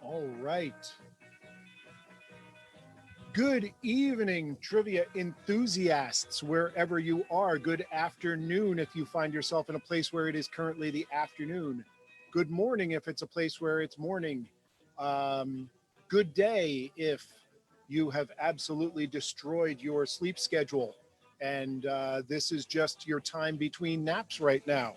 All right. Good evening, trivia enthusiasts, wherever you are. Good afternoon if you find yourself in a place where it is currently the afternoon. Good morning if it's a place where it's morning. Good day if you have absolutely destroyed your sleep schedule and this is just your time between naps right now.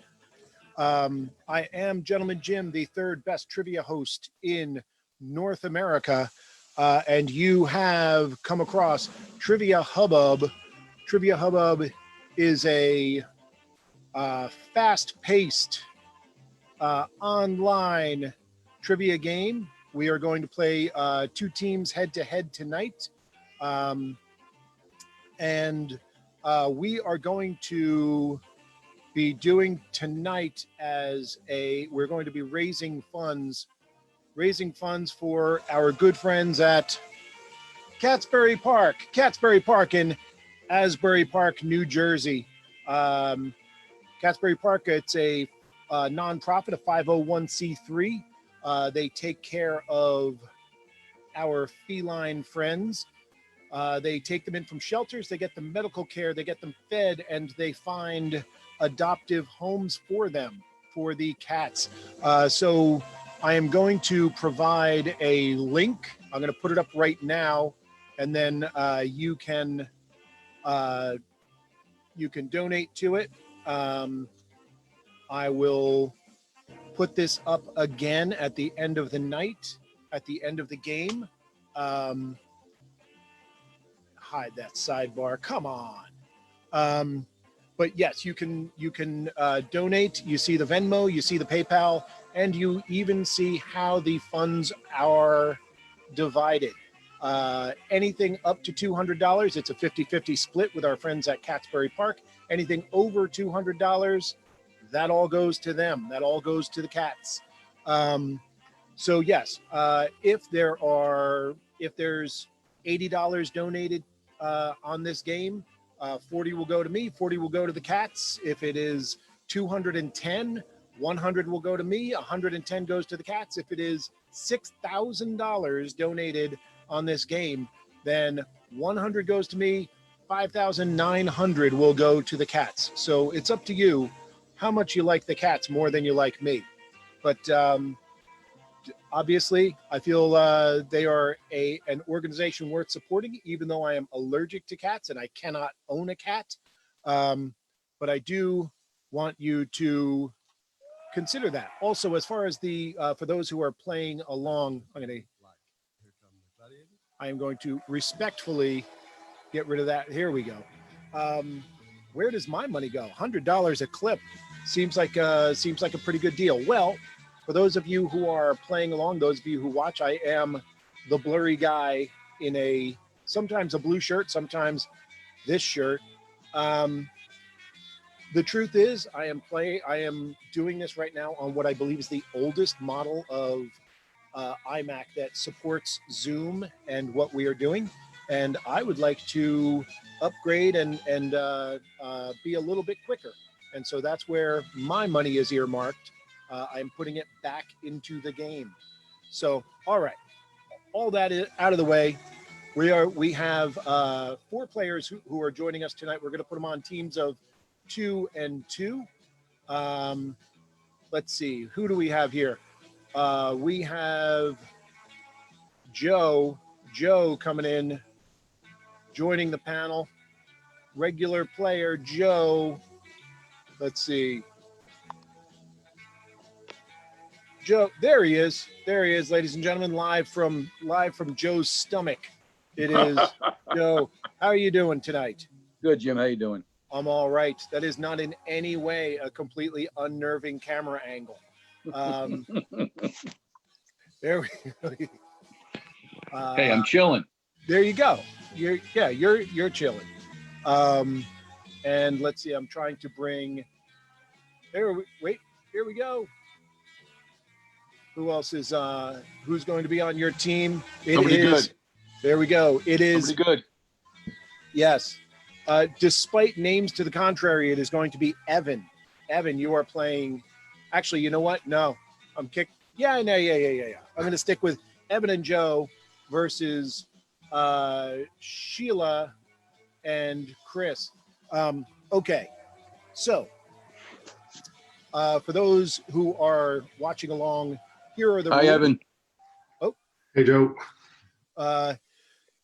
I am Gentleman Jim, the third best trivia host in North America, and you have come across Trivia Hubbub. Trivia Hubbub is a fast-paced online trivia game. We are going to play two teams head-to-head tonight, and we are going to be doing tonight we're going to be raising funds for our good friends at Catsbury Park in Asbury Park, New Jersey. Catsbury Park, it's a nonprofit, a 501c3. They take care of our feline friends. They take them in from shelters, they get them medical care, they get them fed, and they find adoptive homes for them, for the cats. So I am going to provide a link. I'm going to put it up right now, and then you can donate to it. I will put this up again at the end of the night, at the end of the game. Hide that sidebar. Come on. But yes, you can donate. You see the Venmo, you see the PayPal, and you even see how the funds are divided. Anything up to $200, it's a 50-50 split with our friends at Catsbury Park. Anything over $200, that all goes to them. That all goes to the cats. So yes, if there's $80 donated on this game, 40 will go to me, 40 will go to the cats. If it is 210, 100 will go to me, 110 goes to the cats. If it is $6,000 donated on this game, then 100 goes to me, 5,900 will go to the cats. So it's up to you how much you like the cats more than you like me. But obviously, I feel they are an organization worth supporting, even though I am allergic to cats and I cannot own a cat. But I do want you to consider that. Also, as far as for those who are playing along, I am going to respectfully get rid of that. Here we go. Where does my money go? $100 a clip seems like a pretty good deal. Well, for those of you who are playing along, those of you who watch, I am the blurry guy in sometimes a blue shirt, sometimes this shirt. The truth is, I am doing this right now on what I believe is the oldest model of iMac that supports Zoom and what we are doing. And I would like to upgrade and be a little bit quicker. And so that's where my money is earmarked. I'm putting it back into the game. So, all right, all that is out of the way. We have 4 players who are joining us tonight. We're going to put them on teams of 2 and 2. Let's see, who do we have here? We have Joe coming in, joining the panel. Regular player Joe. Let's see. Joe, there he is, ladies and gentlemen, live from Joe's stomach. It is Joe. How are you doing tonight? Good, Jim. How you doing? I'm all right. That is not in any way a completely unnerving camera angle. There we go. Hey, I'm chilling. There you go. You're chilling. And let's see. I'm trying to bring. Here we go. Who else is who's going to be on your team? Somebody good. There we go. It is somebody good. Yes. Despite names to the contrary, it is going to be Evan. Evan, you are playing. Actually, you know what? No, I'm kicked. Yeah. I'm going to stick with Evan and Joe versus Sheila and Chris. Okay, so for those who are watching along, here are the Hi, rules. Evan. Oh, hey Joe.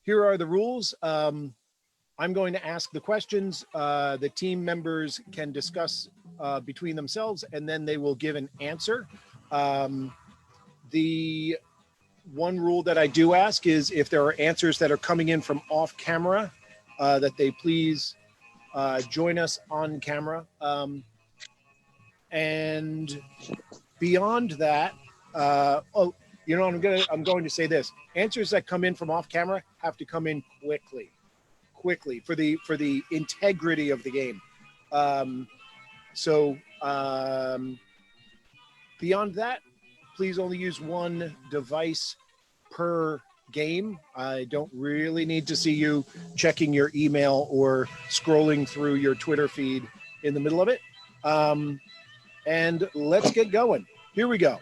Here are the rules. I'm going to ask the questions. The team members can discuss between themselves, and then they will give an answer. The one rule that I do ask is if there are answers that are coming in from off camera, that they please join us on camera. And beyond that, I'm going to say this: answers that come in from off camera have to come in quickly for the integrity of the game. Beyond that, please only use one device per game. I don't really need to see you checking your email or scrolling through your Twitter feed in the middle of it. And let's get going. Here we go.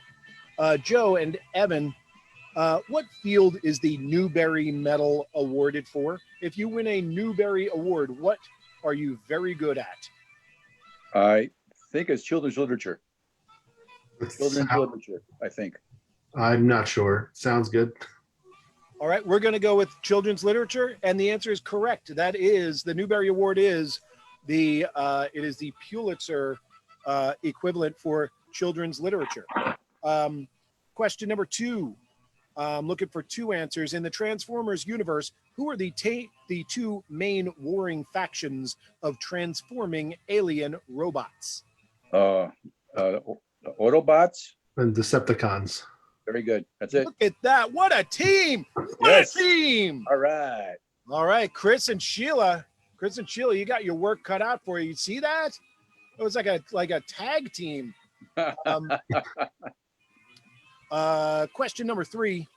Joe and Evan, what field is the Newbery Medal awarded for? If you win a Newbery Award, what are you very good at? I think it's children's literature. Children's literature, I think. I'm not sure. Sounds good. All right, we're going to go with children's literature, and the answer is correct. That is, the Newbery Award is the Pulitzer equivalent for children's literature. Question number 2. I'm looking for 2 answers. In the Transformers universe, who are the 2 main warring factions of transforming alien robots? Autobots. And Decepticons. Very good. That's it. Look at that. What a team. What Yes. a team. All right. All right, Chris and Sheila, you got your work cut out for you. You see that? It was like a tag team. Question number 3.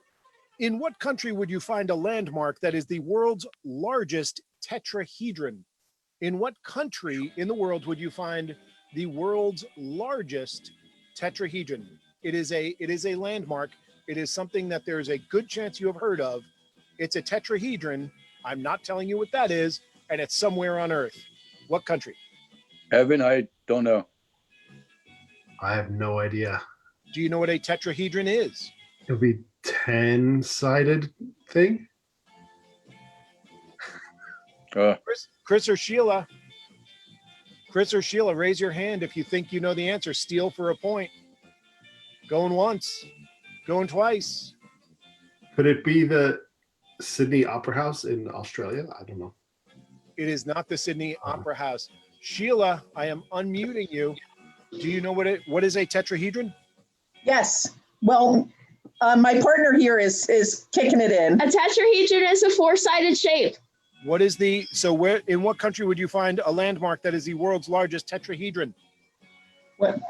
In what country would you find a landmark that is the world's largest tetrahedron? In what country in the world would you find the world's largest tetrahedron? It is a landmark. It is something that there's a good chance you have heard of. It's a tetrahedron. I'm not telling you what that is, and it's somewhere on Earth. What country? Evan, I don't know. I have no idea. Do you know what a tetrahedron is? It'll be 10-sided thing. Chris or Sheila? Chris or Sheila, raise your hand if you think you know the answer. Steal for a point. Going once, going twice. Could it be the Sydney Opera House in Australia? I don't know. It is not the Sydney Opera House. Sheila, I am unmuting you. Do you know what is a tetrahedron? Yes. Well, my partner here is kicking it in. A tetrahedron is a 4-sided shape. In what country would you find a landmark that is the world's largest tetrahedron?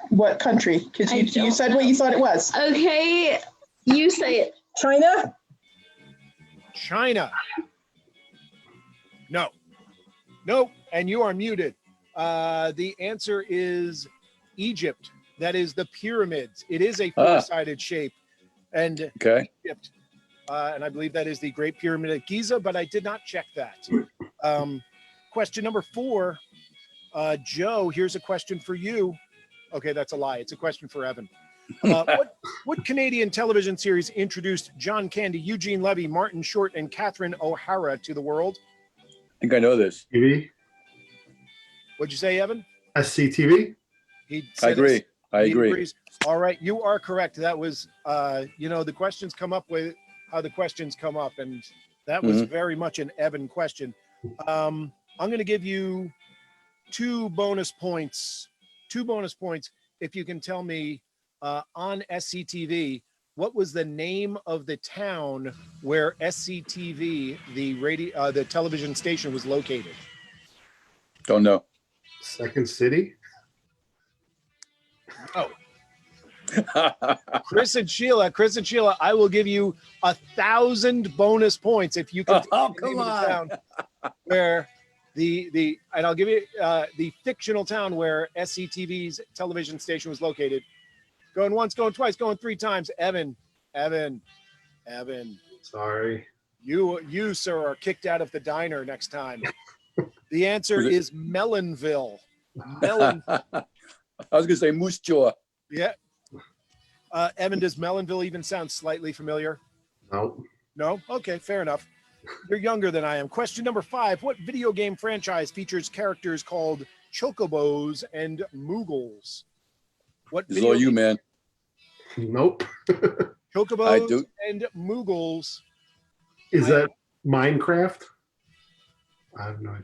What country? Because you said what you thought it was. Okay, you say it. China? China. No. Nope. And you are muted. The answer is Egypt. That is the pyramids. It is a 4-sided shape. And Okay. Egypt. And I believe that is the Great Pyramid at Giza, but I did not check that. Question number 4. Joe, here's a question for you. Okay, that's a lie. It's a question for Evan. What Canadian television series introduced John Candy, Eugene Levy, Martin Short, and Catherine O'Hara to the world? I think I know this. TV? What'd you say, Evan? SCTV? I agree. I He agree. agrees. All right, you are correct. That was, the questions come up with how the questions come up, and that was very much an Evan question. I'm going to give you 2 bonus points. 2 bonus points if you can tell me on SCTV what was the name of the town where SCTV, the television station, was located. Don't know. Second City? Oh. Chris and Sheila, I will give you 1,000 bonus points if you can. Oh, come on. Where and I'll give you the fictional town where SCTV's television station was located. Going once, going twice, going 3 times. Evan. Evan, Sorry. you, sir, are kicked out of the diner next time. The answer Was it- is Melonville. I was going to say Moose Jaw. Yeah. Evan, does Melonville even sound slightly familiar? No. No? Okay, fair enough. You're younger than I am. Question number 5. What video game franchise features characters called Chocobos and Moogles? What This is all you, man. Nope. Chocobos I do. and Moogles. Is that Minecraft? I have no idea.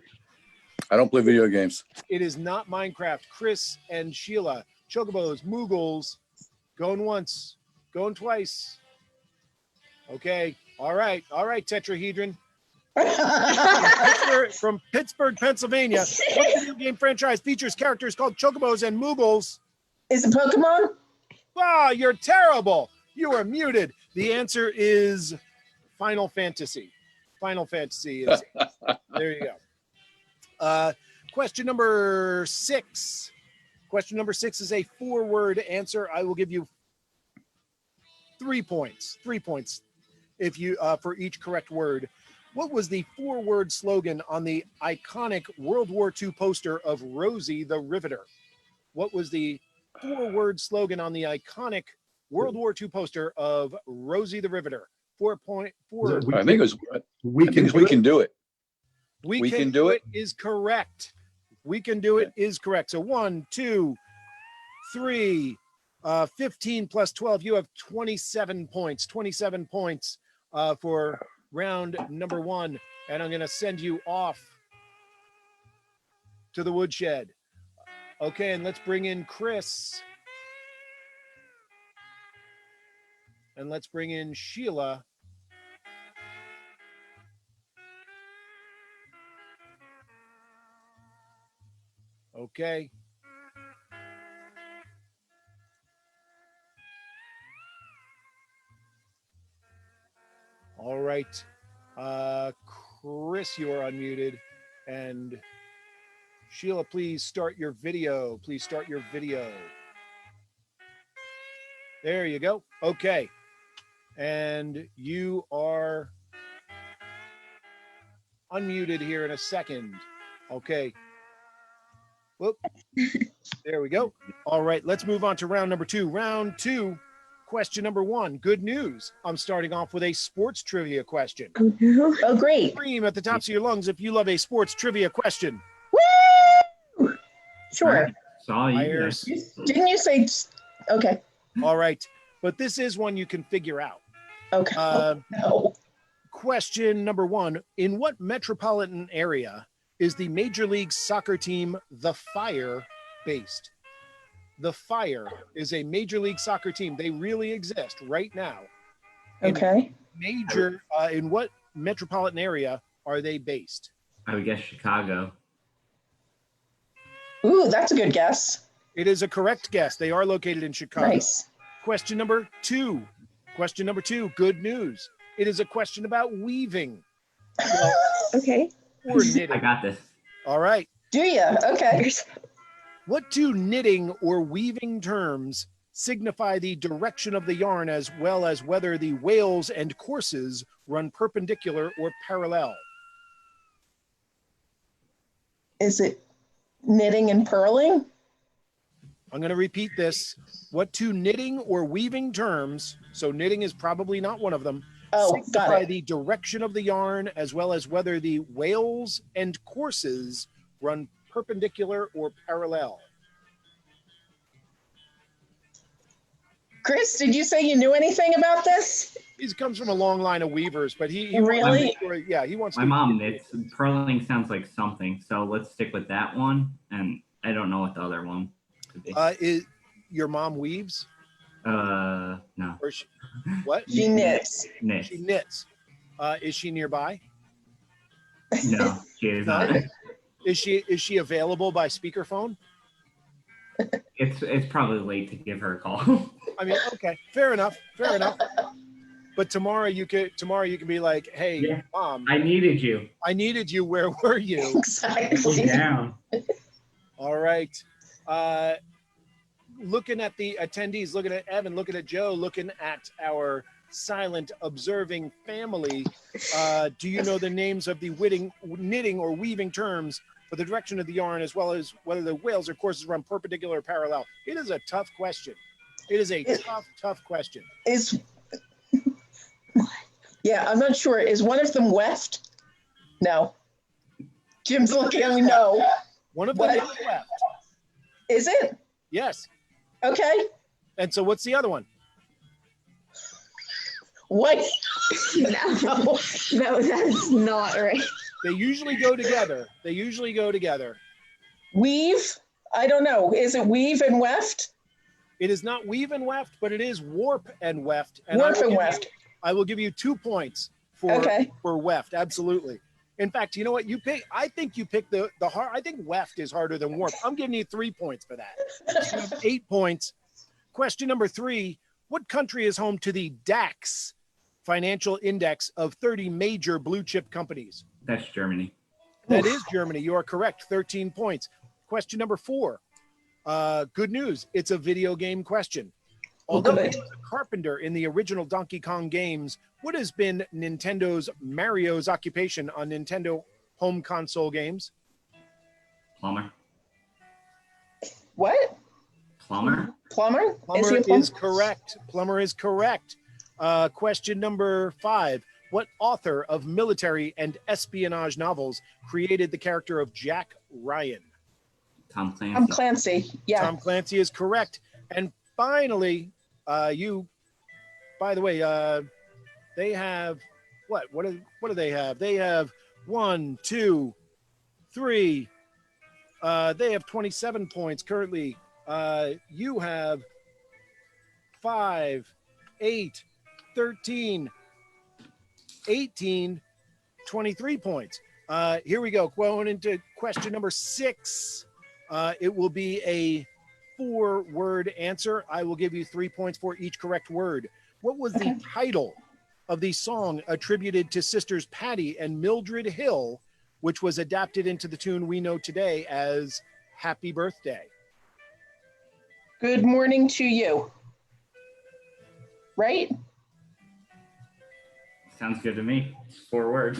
I don't play video games. It is not Minecraft. Chris and Sheila. Chocobos, Moogles. Going once. Going twice. Okay. All right. All right, Tetrahedron. From Pittsburgh, Pennsylvania. What video game franchise features characters called Chocobos and Moogles? Is it Pokemon? Ah, you're terrible. You are muted. The answer is Final Fantasy. Final Fantasy is there you go. Question number 6. Question number 6 is a 4-word answer. I will give you 3 points. 3 points if you for each correct word. What was the 4-word slogan on the iconic World War II poster of Rosie the Riveter? What was the 4-word slogan on the iconic World War II poster of Rosie the Riveter? 4.4. I think it was. We I think can we can do it. We can do it is correct. We can do it is correct. So 1, 2, 3, 15 plus 12. You have 27 points. 27 points for round number 1. And I'm going to send you off to the woodshed. Okay, and let's bring in Chris. And let's bring in Sheila. Okay. All right. Chris, you are unmuted. And Sheila, please start your video. Please start your video. There you go. Okay. And you are unmuted here in a second. Okay. Whoop. There we go. All right, let's move on to round number 2. Round 2, question number 1. Good news. I'm starting off with a sports trivia question. Oh no. Oh, great. Scream at the tops of your lungs if you love a sports trivia question. Woo! Sure. Saw you. Fires. Didn't you say? Okay. All right, but this is one you can figure out. Okay. No. Question number 1. In what metropolitan area is the Major League Soccer team, the Fire, based? The Fire is a Major League Soccer team. They really exist right now. Okay. In what metropolitan area are they based? I would guess Chicago. Ooh, that's a good guess. It is a correct guess. They are located in Chicago. Nice. Question number 2. Question number 2. Good news. It is a question about weaving. Well, Okay. or knitting. I got this. All right. Do you? Okay. What two knitting or weaving terms signify the direction of the yarn as well as whether the wales and courses run perpendicular or parallel? Is it knitting and purling? I'm going to repeat this. What two knitting or weaving terms, so knitting is probably not one of them, Oh, got signify it. the direction of the yarn as well as whether the wales and courses run perpendicular or parallel? Chris, did you say you knew anything about this? He comes from a long line of weavers, but he Really? he wants My to. mom knits. Purling sounds like something, so let's stick with that one. And I don't know what the other one could be. Is your mom weaves No. or she, what? She knits. Knits. She knits. Is she nearby? No, she is not. Is she available by speakerphone? It's probably late to give her a call. I mean, okay, fair enough. But tomorrow you can be like, hey, Yeah. Mom, I needed you. I needed you. Where were you? Exactly. Down. All right. Looking at the attendees, looking at Evan, looking at Joe, looking at our silent, observing family. Do you know the names of the knitting or weaving terms for the direction of the yarn, as well as whether the wales or courses run perpendicular or parallel? It is a tough question. It is a tough question. Yeah, I'm not sure. Is one of them weft? No. Jim's looking at me, no. One of them What? is left. Is it? Yes. Okay. And so what's the other one? What? No, that's not right. They usually go together. Weave? I don't know. Is it weave and weft? It is not weave and weft, but it is warp and weft. And Warp and weft. I will give you 2 points for weft. Absolutely. In fact, you know what? I think you picked the hard. I think weft is harder than warp. I'm giving you 3 points for that. So you have 8 points. Question number 3. What country is home to the DAX financial index of 30 major blue chip companies? That's Germany. That is Germany. You are correct. 13 points. Question number 4. Good news. It's a video game question. Although he was a carpenter in the original Donkey Kong games, what has been Mario's occupation on Nintendo home console games? Plumber. What? Plumber? Plumber? Plumber is correct. Plumber is correct. Question number 5. What author of military and espionage novels created the character of Jack Ryan? Tom Clancy. Tom Clancy. Yeah. Tom Clancy is correct. And finally, by the way, they have what do they have? They have 1, 2, 3. They have 27 points currently. You have 5, 8, 13, 18, 23 points. Here we go. Going into question number 6. It will be a 4-word answer. I will give you 3 points for each correct word. What was the title of the song attributed to sisters Patty and Mildred Hill, which was adapted into the tune we know today as Happy Birthday? Good morning to you. Right? Sounds good to me. 4 words.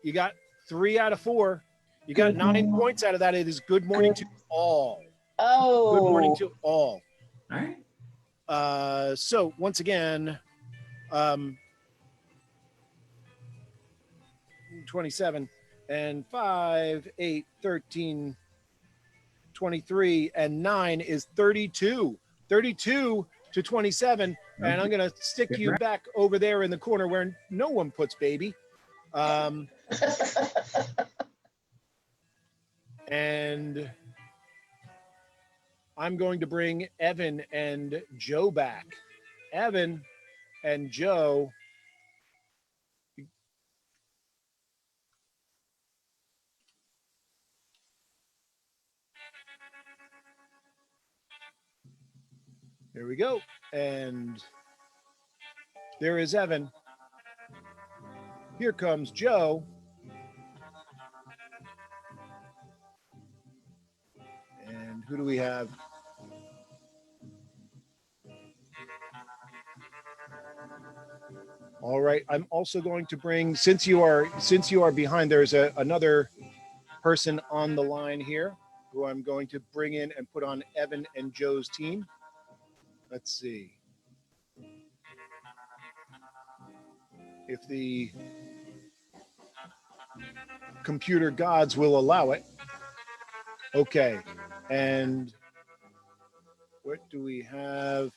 You got 3 out of 4. You got 9 points out of that. It is good morning to all. Oh. Good morning to all. All right. So once again, 27 and 5, 8, 13, 23, and 9 is 32. 32 to 27. And I'm going to stick you back over there in the corner where no one puts baby. And I'm going to bring Evan and Joe back. Evan and Joe. There we go. And there is Evan. Here comes Joe. And who do we have? All right. I'm also going to bring, since you are behind, there's another person on the line here who I'm going to bring in and put on Evan and Joe's team. Let's see if the computer gods will allow it. Okay. And what do we have?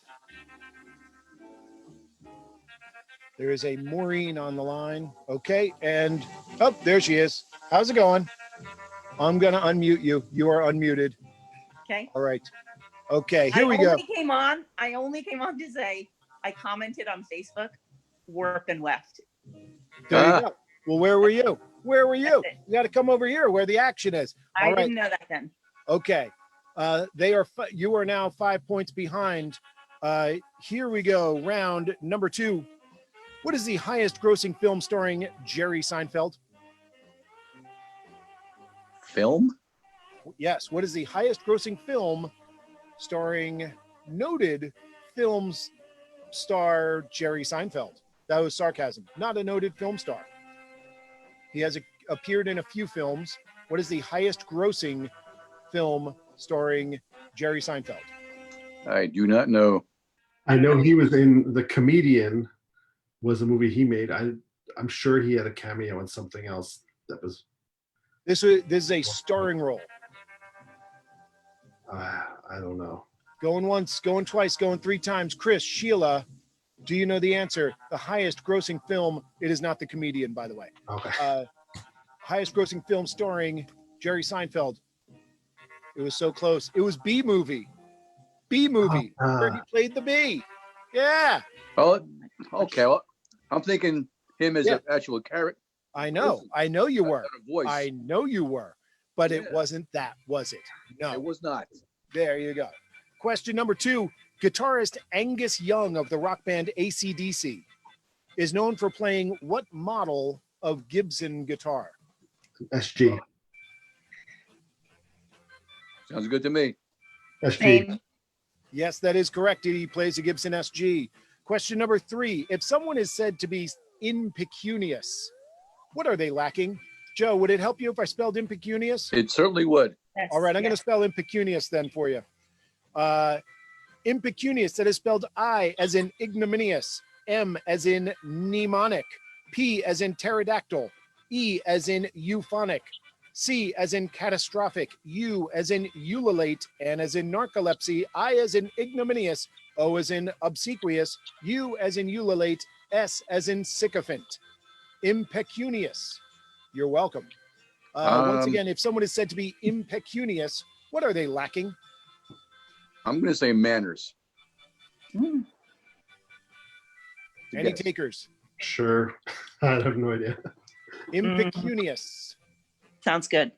There is a Maureen on the line. Okay. And there she is. How's it going? I'm going to unmute you. You are unmuted. Okay. All right. Okay. Here we go. I only came on to say I commented on Facebook, warp and weft. There you go. Well, where were you? Where were you? You got to come over here where the action is. All right. Didn't know that then. Okay. You are now 5 points behind. Here we go. Round number 2. What is the highest grossing film starring Jerry Seinfeld? Film? Yes. What is the highest grossing film starring noted films star Jerry Seinfeld. That was sarcasm. Not a noted film star. He has appeared in a few films. What is the highest grossing film starring Jerry Seinfeld? I do not know. I know he was in The Comedian, was a movie he made. I'm sure he had a cameo in something else that was. This is a starring role. I don't know. Going once, going twice, going three times. Chris, Sheila, do you know the answer? The highest grossing film, it is not The Comedian, by the way. Okay. Highest grossing film starring Jerry Seinfeld. It was so close. It was B Movie. B Movie, where he played the bee. Yeah. Oh, okay. Well, I'm thinking him as Yeah. an actual character. I know you were. Voice. I know you were, but it Yeah. wasn't that, was it? No. It was not. There you go. Question number 2. Guitarist Angus Young of the rock band AC/DC is known for playing what model of Gibson guitar? SG. Sounds good to me. SG. Same. Yes, that is correct. He plays a Gibson SG. Question number 3. If someone is said to be impecunious, what are they lacking? Joe, would it help you if I spelled impecunious? It certainly would. Yes, All right, I'm going yes. to spell impecunious then for you. Impecunious, that is spelled I as in ignominious, M as in mnemonic, P as in pterodactyl, E as in euphonic, C as in catastrophic, U as in ululate, N as in narcolepsy, I as in ignominious, O as in obsequious, U as in ululate, S as in sycophant. Impecunious. You're welcome. Once again, if someone is said to be impecunious, what are they lacking? I'm going to say manners. Mm. To Any guess. takers? Sure. I have no idea. Impecunious. Sounds good.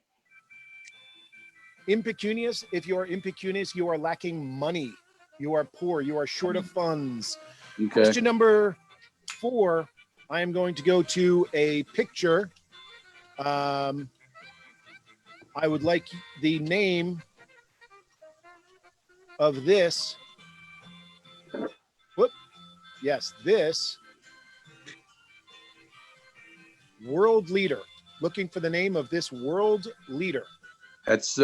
Impecunious. If you are impecunious, you are lacking money. You are poor. You are short of funds. Okay. Question number 4. I am going to go to a picture. I would like the name of this. Whoop. Yes, this world leader. Looking for the name of this world leader. That's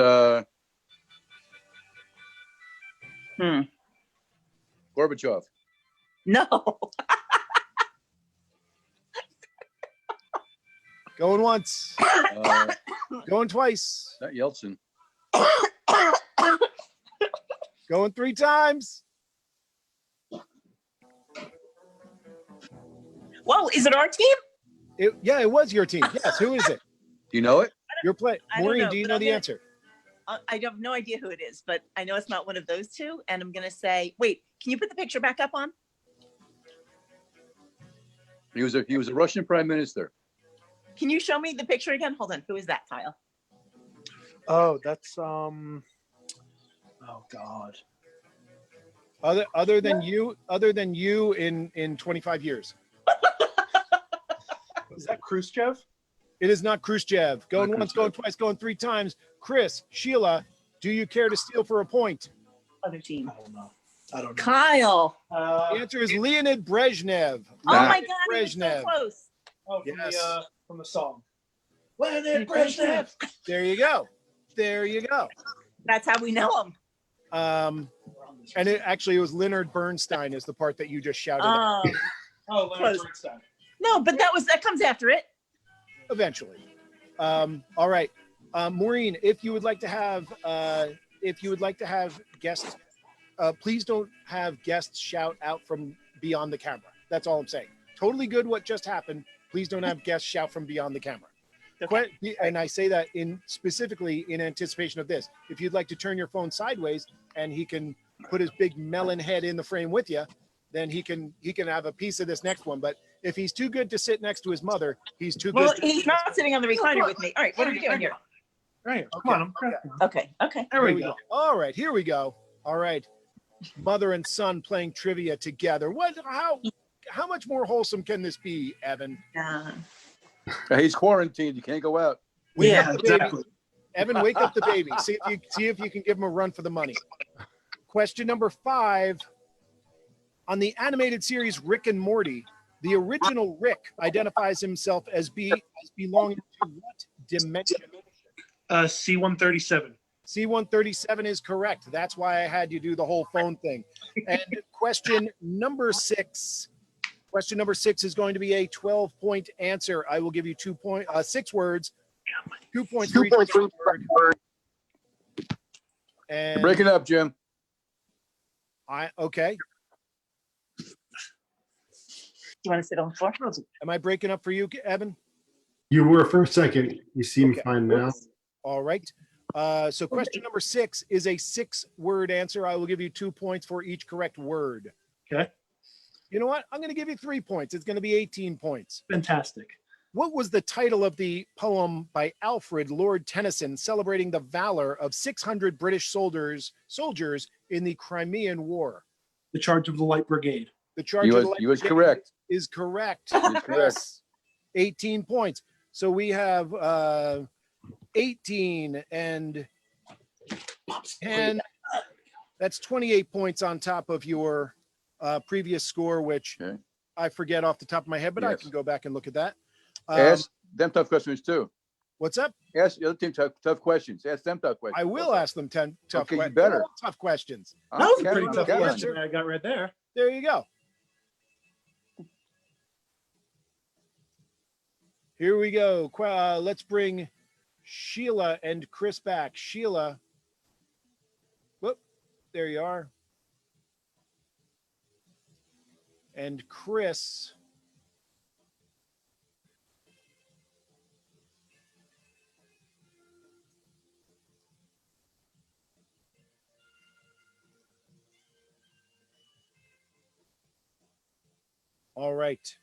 Gorbachev. No. Going once, going twice, Not Yeltsin. going 3 times. Whoa, is it our team? It was your team. Yes, who is it? Do you know it? You're playing. I don't Maureen, know, do you but know I'm the gonna- answer? I have no idea who it is, but I know it's not one of those two. And I'm going to say, wait, can you put the picture back up on? He was a Russian prime minister. Can you show me the picture again? Hold on. Who is that, Kyle? Oh, that's oh God. Other than you in 25 years. Is that Khrushchev? It is not Khrushchev. Going Not once, Khrushchev. going twice, going 3 times. Chris, Sheila, do you care to steal for a point? Other team. I don't know. I don't know. Kyle. The answer is Leonid Brezhnev. Oh my Leonid God, he was so Brezhnev. close. Oh, Yes. from the song. Leonid Brezhnev. There you go. There you go. That's how we know him. And it was Leonard Bernstein is the part that you just shouted out. Oh, Leonard Close. Bernstein. No, but that comes after it. Eventually. All right. Maureen, if you would like to have guests, please don't have guests shout out from beyond the camera. That's all I'm saying. Totally good what just happened. Please don't have guests shout from beyond the camera. Okay. And I say that specifically in anticipation of this. If you'd like to turn your phone sideways and he can put his big melon head in the frame with you, then he can have a piece of this next one. But if he's too good to sit next to his mother, he's too Well, good. he's not sitting on the recliner with me. All right, what are we doing here? Right. Come on. Okay. There we go. All right, here we go. All right, mother and son playing trivia together. How much more wholesome can this be, Evan? He's quarantined. You can't go out. Wake Yeah, up the baby. exactly. Evan, wake up the baby. See if you can give him a run for the money. Question number 5. On the animated series Rick and Morty, the original Rick identifies himself as belonging to what dimension? C-137. C-137 is correct. That's why I had you do the whole phone thing. And question number 6. Question number 6 is going to be a 12-point answer. I will give you 6 words, 2 points for each word. And Break it up, Jim. okay. Do you want to sit on the floor? Am I breaking up for you, Evan? You were for a second. You seem Okay. fine now. All right. So question number 6 is a 6-word answer. I will give you 2 points for each correct word. Okay. You know what? I'm going to give you 3 points. It's going to be 18 points. Fantastic. What was the title of the poem by Alfred Lord Tennyson celebrating the valor of 600 British soldiers in the Crimean War? The Charge of the Light Brigade. The Charge of the Light You was Brigade correct. is correct. You was correct. Yes. 18 points. So we have 18 and 10. That's 28 points on top of your previous score, which Okay. I forget off the top of my head, but I Yes. can go back and look at that. Ask them tough questions too. What's up? Ask the other team tough questions. Ask them tough questions. I will ask them 10 tough Okay, you questions. better. Tough questions. That was a Count pretty on- tough count on question you. I got right there. There you go. Here we go. Let's bring Sheila and Chris back. Sheila. Whoop. There you are. And Chris. All right.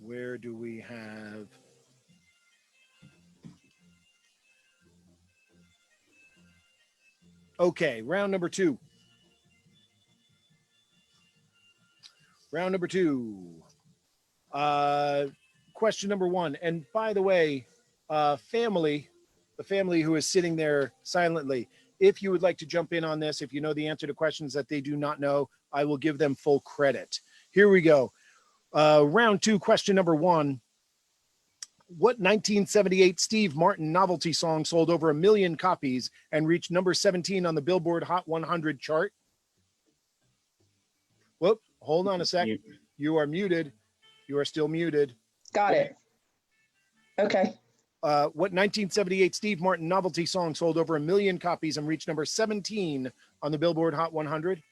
Where do we have? Okay, round number 2. Round number 2. Question number 1. And by the way, the family who is sitting there silently, if you would like to jump in on this, if you know the answer to questions that they do not know, I will give them full credit. Here we go. Round 2, question number 1. What 1978 Steve Martin novelty song sold over 1 million copies and reached number 17 on the Billboard Hot 100 chart? Whoop, hold on a second. You are muted. You are still muted. Got it. Okay. What 1978 Steve Martin novelty song sold over 1 million copies and reached number 17 on the Billboard Hot 100?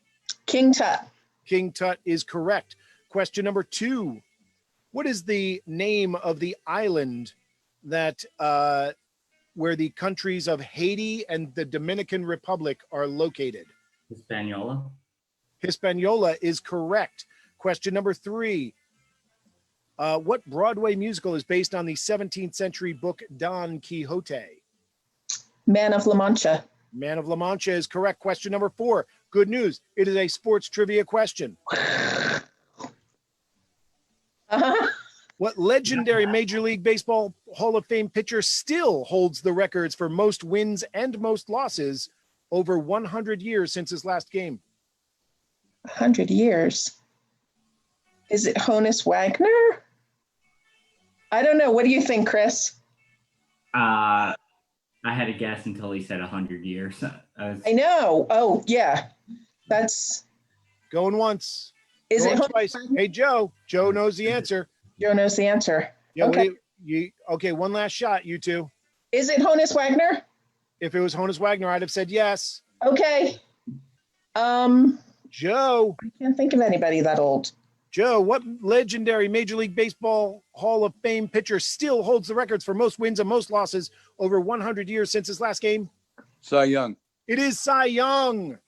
King Tut. King Tut is correct. Question number 2. What is the name of the island that where the countries of Haiti and the Dominican Republic are located? Hispaniola. Hispaniola is correct. Question number 3. What Broadway musical is based on the 17th century book Don Quixote? Man of La Mancha. Man of La Mancha is correct. Question number 4. Good news. It is a sports trivia question. Uh-huh. What legendary Major League Baseball Hall of Fame pitcher still holds the records for most wins and most losses over 100 years since his last game? 100 years. Is it Honus Wagner? I don't know. What do you think, Chris? I had a guess until he said 100 years. I know. Oh, yeah. That's. Going once. Is going it Honus twice. Wagner? Hey, Joe. Joe knows the answer. Joe knows the answer. Yeah. Okay. Okay. One last shot, you two. Is it Honus Wagner? If it was Honus Wagner, I'd have said yes. Okay. Joe. I can't think of anybody that old. Joe, what legendary Major League Baseball Hall of Fame pitcher still holds the records for most wins and most losses over 100 years since his last game? Cy Young. It is Cy Young.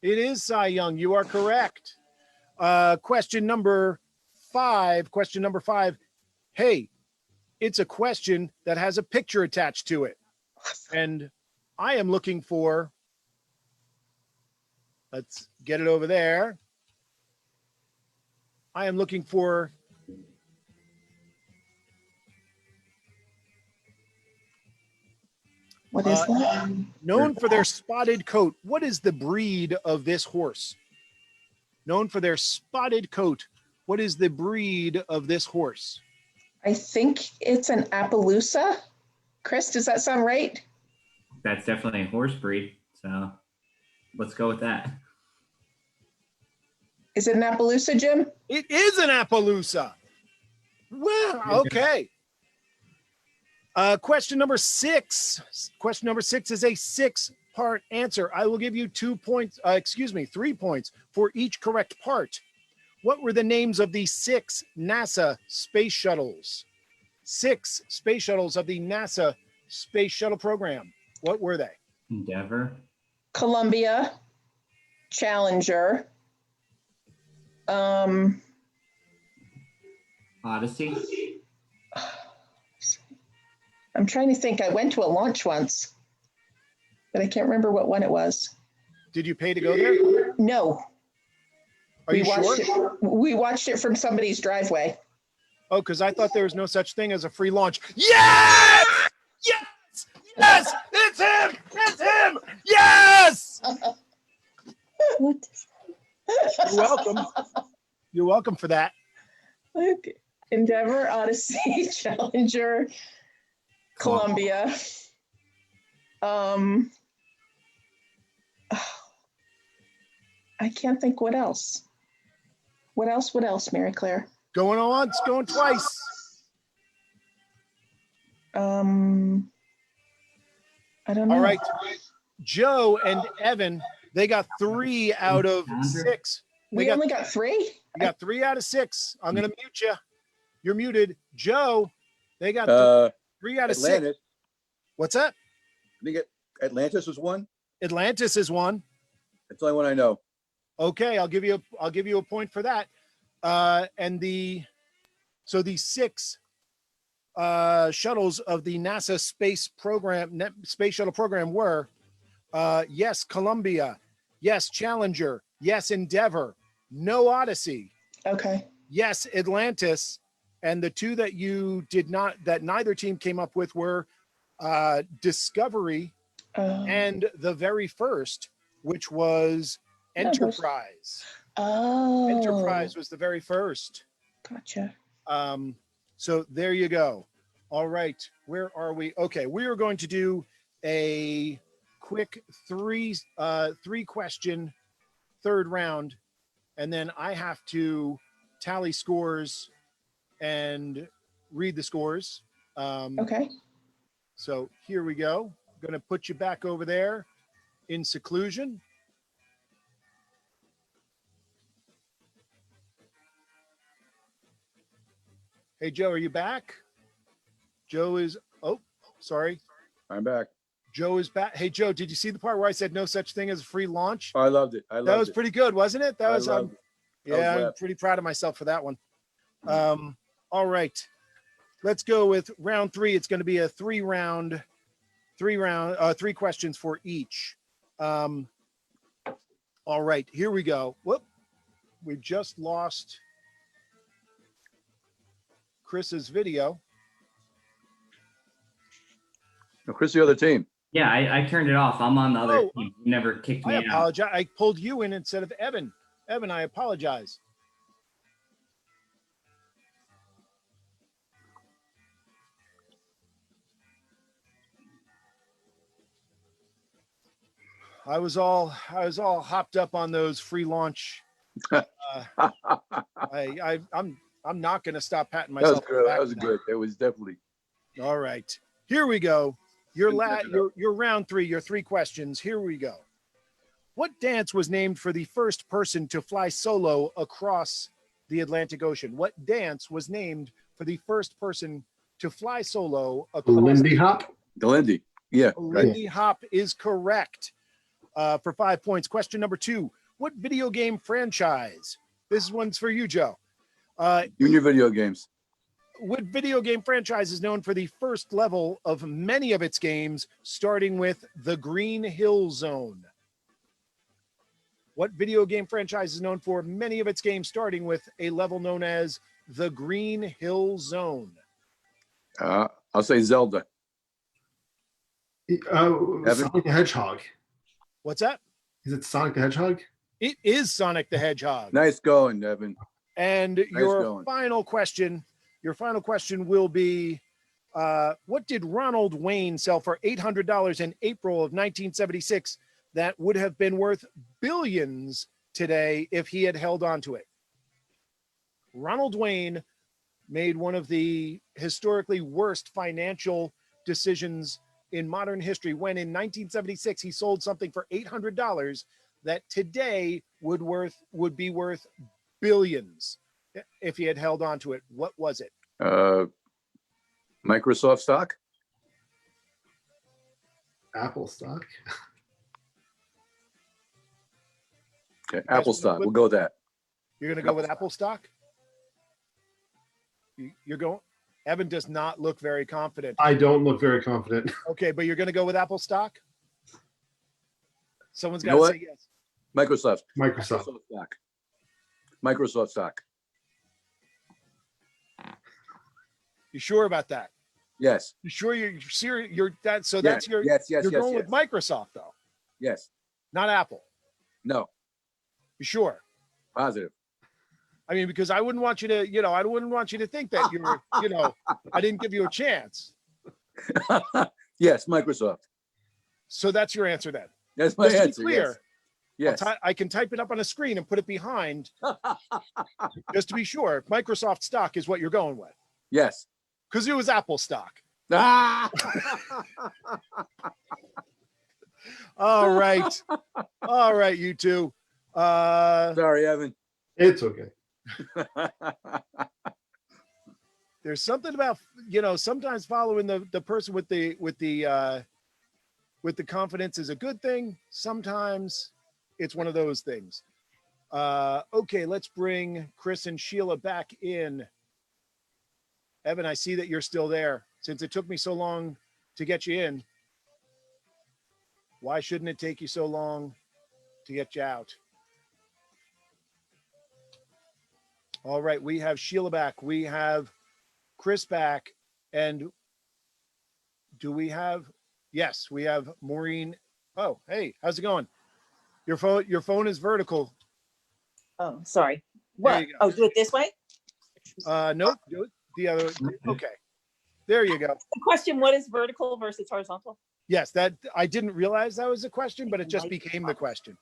It is Cy Young. You are correct. Question number 5. Question number 5. Hey, it's a question that has a picture attached to it. And I am looking for, let's get it over there. I am looking for What is that? Known for their spotted coat, what is the breed of this horse? Known for their spotted coat, what is the breed of this horse? I think it's an Appaloosa. Chris, does that sound right? That's definitely a horse breed. So let's go with that. Is it an Appaloosa, Jim? It is an Appaloosa. Well, okay. Question number 6. Question number 6 is a 6-part answer. I will give you 3 points for each correct part. What were the names of the 6 NASA space shuttles? 6 space shuttles of the NASA space shuttle program. What were they? Endeavor. Columbia, Challenger, Odyssey. I'm trying to think. I went to a launch once, but I can't remember what one it was. Did you pay to go there? No. Are you sure? We watched it from somebody's driveway. Oh, because I thought there was no such thing as a free launch. Yes! Yes! Yes! It's him! It's him! Yes! What is that? You're welcome. You're welcome for that. Okay. Endeavor, Odyssey, Challenger, Columbia. I can't think what else. What else, Mary Claire? Going once, going twice. I don't know. All right. Joe and Evan, they got 3 out of 6. We only got 3? You got 3 out of 6. I'm going to mute you. You're muted. Joe, they got 3 out of 6. Atlantis. What's that? I think Atlantis was one. Atlantis is one. That's the only one I know. Okay, I'll give you a point for that. And the 6 shuttles of the NASA space shuttle program were yes, Columbia, yes, Challenger, yes, Endeavor, no Odyssey, Okay. yes, Atlantis, and the 2 that you did not, that neither team came up with were Discovery and the very first, which was Enterprise. Oh. Enterprise was the very first. Gotcha. So there you go. All right, where are we? Okay, we are going to do a quick 3 question third round, and then I have to tally scores and read the scores. Okay. So here we go. I'm going to put you back over there in seclusion. Hey, Joe, are you back? Joe is, oh, sorry. I'm back. Joe is back. Hey, Joe, did you see the part where I said no such thing as a free launch? I loved it. I loved That was it. pretty good, wasn't it? That I was, loved it. yeah, I'm laughing. pretty proud of myself for that one. All right, let's go with round 3. It's going to be a 3 questions for each. All right, here we go. Whoop, we just lost Chris's video. No, Chris, the other team. Yeah, I turned it off. I'm on the other Oh, team. You never kicked I me out. apologize. I pulled you in instead of Evan. Evan, I apologize. I was all hopped up on those free launch. I'm not going to stop patting That was myself. good. That was good. It was definitely. All right, here we go. Your round 3, your 3 questions. Here we go. What dance was named for the first person to fly solo across the Atlantic Ocean? What dance was named for the first person to fly solo across? Lindy Hop. The Lindy. Yeah. Right. Lindy Hop is correct. For 5 points. Question number 2. What video game franchise? This one's for you, Joe. Junior video games. What video game franchise is known for the first level of many of its games, starting with the Green Hill Zone? What video game franchise is known for many of its games, starting with a level known as the Green Hill Zone? I'll say Zelda. Sonic the Hedgehog. What's that? Is it Sonic the Hedgehog? It is Sonic the Hedgehog. Nice going, Evan. And Nice your going. final question will be, what did Ronald Wayne sell for $800 in April of 1976 that would have been worth billions today if he had held on to it? Ronald Wayne made one of the historically worst financial decisions in modern history when in 1976 he sold something for $800 that today would be worth billions if he had held on to it. What was it? Microsoft stock? Apple stock. Okay, Apple stock. We'll go with that. You're going to go with Apple stock? You're going. Evan does not look very confident. I don't look very confident. Okay, but you're going to go with Apple stock? Someone's You got know to what? say yes. Microsoft. Microsoft. Stock. Microsoft stock. You sure about that? Yes. You sure you're serious? You're that. So Yes, that's your. yes, yes, You're yes, going yes. with Microsoft though, Yes. not Apple. No. You sure? Positive. I mean, because I wouldn't want you to, I wouldn't want you to think that you're, I didn't give you a chance. Yes, Microsoft. So that's your answer then. That's my Just to be answer. clear, Yes. I can type it up on a screen and put it behind, just to be sure. Microsoft stock is what you're going with, Yes. because it was Apple stock. Ah! All right, you two. Sorry, Evan. It's okay. There's something about sometimes following the person with the confidence is a good thing. Sometimes it's one of those things. Okay, let's bring Chris and Sheila back in. Evan, I see that you're still there. Since it took me so long to get you in, why shouldn't it take you so long to get you out? All right, we have Sheila back. We have Chris back. And do we have, yes, we have Maureen. Oh, hey, how's it going? Your phone is vertical. Oh, sorry. There What? you go. Oh, do it this way? Nope, do it the other. Okay, there you go. The question, what is vertical versus horizontal? Yes, that I didn't realize that was a question, but it just became the question.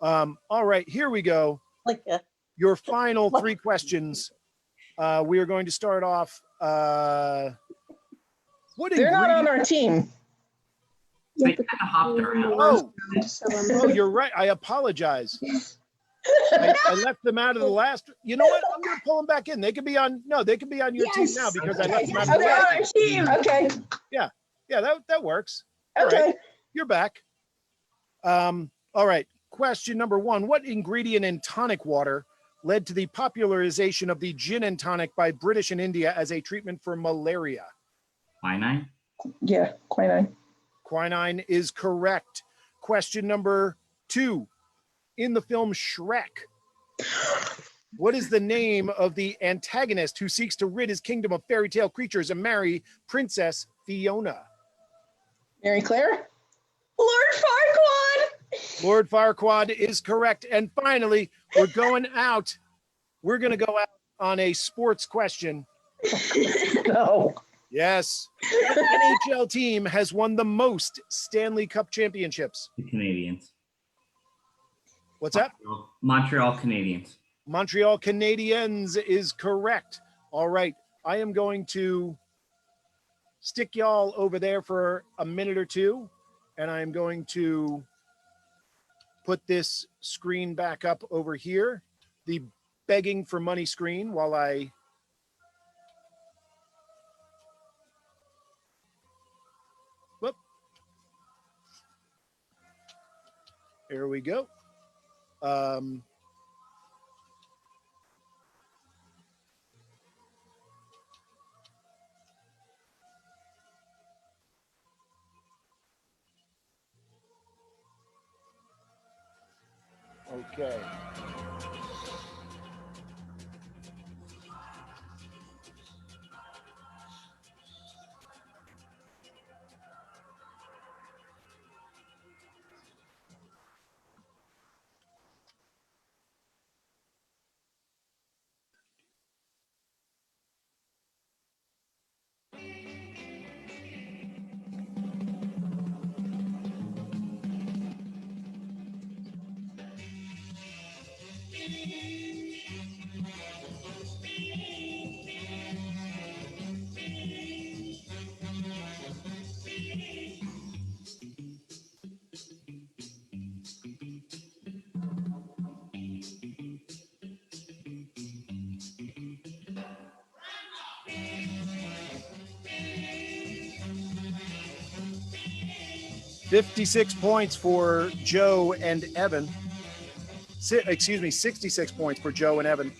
All right, here we go. Like Your final three questions. We are going to start off. What They're not on ingredient? our team. They kind of hopped around. Oh, you're right. I apologize. I left them out of the last. You know what? I'm going to pull them back in. They could be on. No, they could be on your team now because I left them out of the last. Okay. Yeah, that works. All Okay. right, you're back. All right. Question number one: what ingredient in tonic water led to the popularization of the gin and tonic by British in India as a treatment for malaria? Quinine? Yeah, quinine. Quinine is correct. Question number two: in the film Shrek, what is the name of the antagonist who seeks to rid his kingdom of fairy tale creatures and marry Princess Fiona? Mary Claire? Lord Farquaad! Lord Farquaad is correct. And finally, we're going out. We're going to go out on a sports question. No. Yes. What NHL team has won the most Stanley Cup championships? The Canadians. What's that? Montreal Canadiens. Montreal Canadiens is correct. All right. I am going to stick y'all over there for a minute or two, and I'm going to put this screen back up over here, the begging for money screen, while I whoop. Here we go. Okay. $56 points for Joe and Evan. Excuse me, 66 points for Joe and Evan.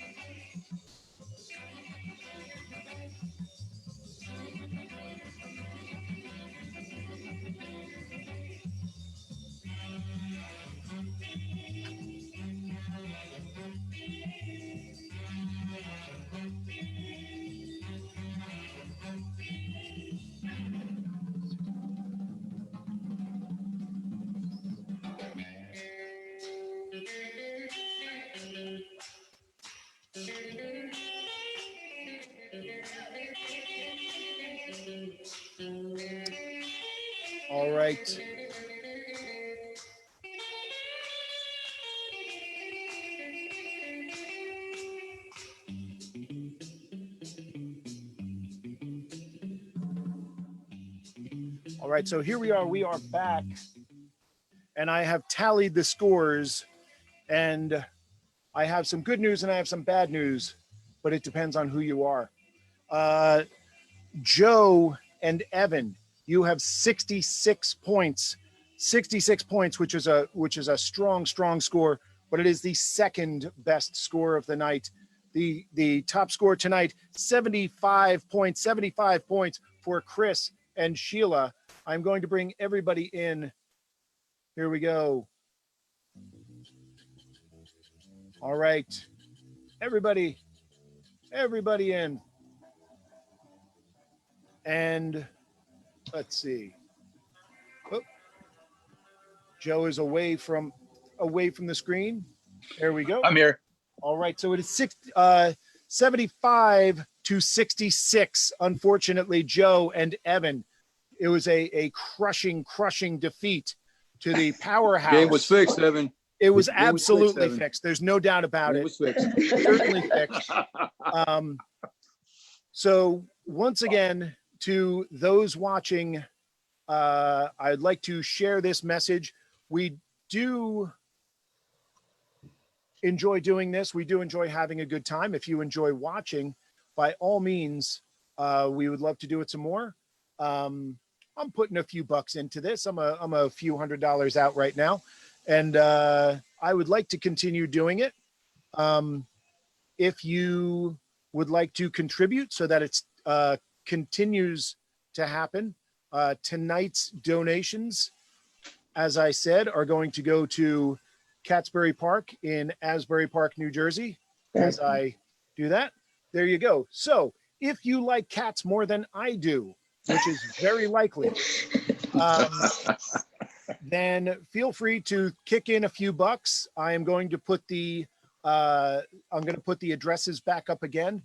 All right. All right, so here we are. We are back, and I have tallied the scores, and I have some good news and I have some bad news, but it depends on who you are. Joe and Evan, you have 66 points. 66 points, which is a strong score, but it is the second best score of the night. The top score tonight, 75 points for Chris and Sheila. I'm going to bring everybody in. Here we go. All right. Everybody in. And let's see. Oh, Joe is away from the screen. There we go. I'm here. All right. So it is 75 to 66. Unfortunately, Joe and Evan, it was a crushing defeat to the powerhouse. Game was fixed, Evan. It was Game was absolutely fixed, Evan. fixed. There's no doubt about Game it. was fixed. Certainly fixed. So once again, to those watching, I'd like to share this message. We do enjoy doing this. We do enjoy having a good time. If you enjoy watching, by all means, we would love to do it some more. I'm putting a few bucks into this. I'm a few $100s out right now, and I would like to continue doing it. If you would like to contribute so that it's continues to happen, tonight's donations, as I said, are going to go to Catsbury Park in Asbury Park, New Jersey. As I do that, there you go. So if you like cats more than I do, which is very likely, then feel free to kick in a few bucks. I am going to put the addresses back up again.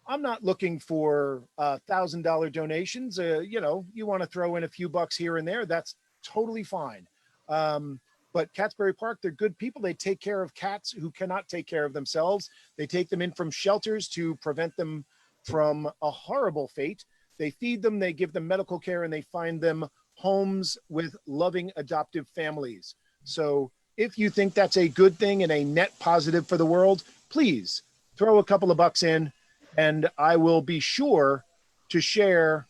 I'm not looking for $1,000 donations. You want to throw in a few bucks here and there, that's totally fine. But Catsbury Park, they're good people. They take care of cats who cannot take care of themselves. They take them in from shelters to prevent them from a horrible fate. They feed them, they give them medical care, and they find them homes with loving adoptive families. So if you think that's a good thing and a net positive for the world, please throw a couple of bucks in, and I will be sure to share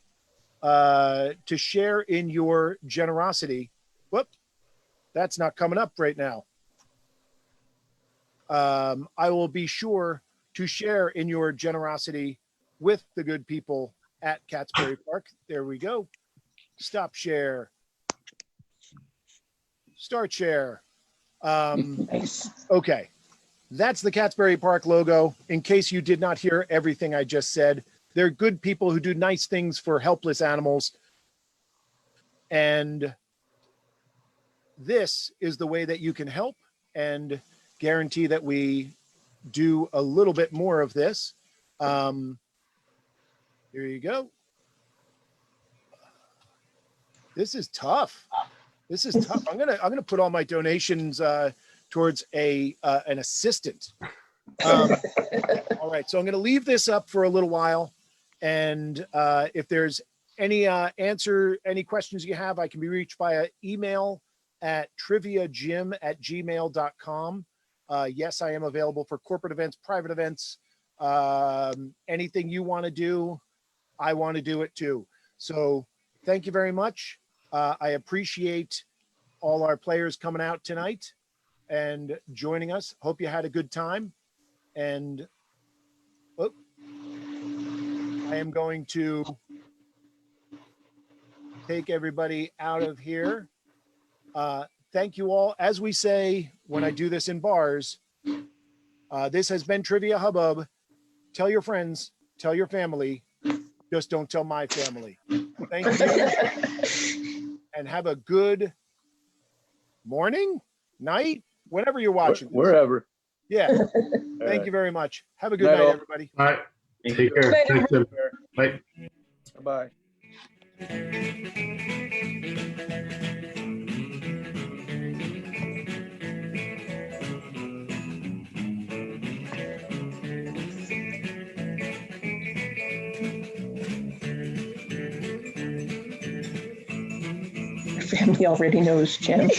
in your generosity. Whoop, that's not coming up right now. I will be sure to share in your generosity with the good people at Catsbury Park. There we go. Stop share. Start share. Nice. Okay. That's the Catsbury Park logo. In case you did not hear everything I just said, they're good people who do nice things for helpless animals. And this is the way that you can help and guarantee that we do a little bit more of this. Here you go. This is tough. I'm gonna put all my donations towards an assistant. All right, so I'm going to leave this up for a little while, and if there's any any questions you have, I can be reached via email at triviagym@gmail.com. Yes, I am available for corporate events, private events, anything you want to do, I want to do it too. So thank you very much. I appreciate all our players coming out tonight and joining us. Hope you had a good time. And I am going to take everybody out of here. Thank you all. As we say when I do this in bars, this has been Trivia Hubbub. Tell your friends, tell your family, just don't tell my family. Thank you, and have a good morning, night, whenever you're watching this. Wherever. Yeah. All Thank right. you very much. Have a good Night, night, all. everybody. All right. Thank Take you. care. Night, Thanks, Tim. Bye. Bye. Your family already knows, Jim.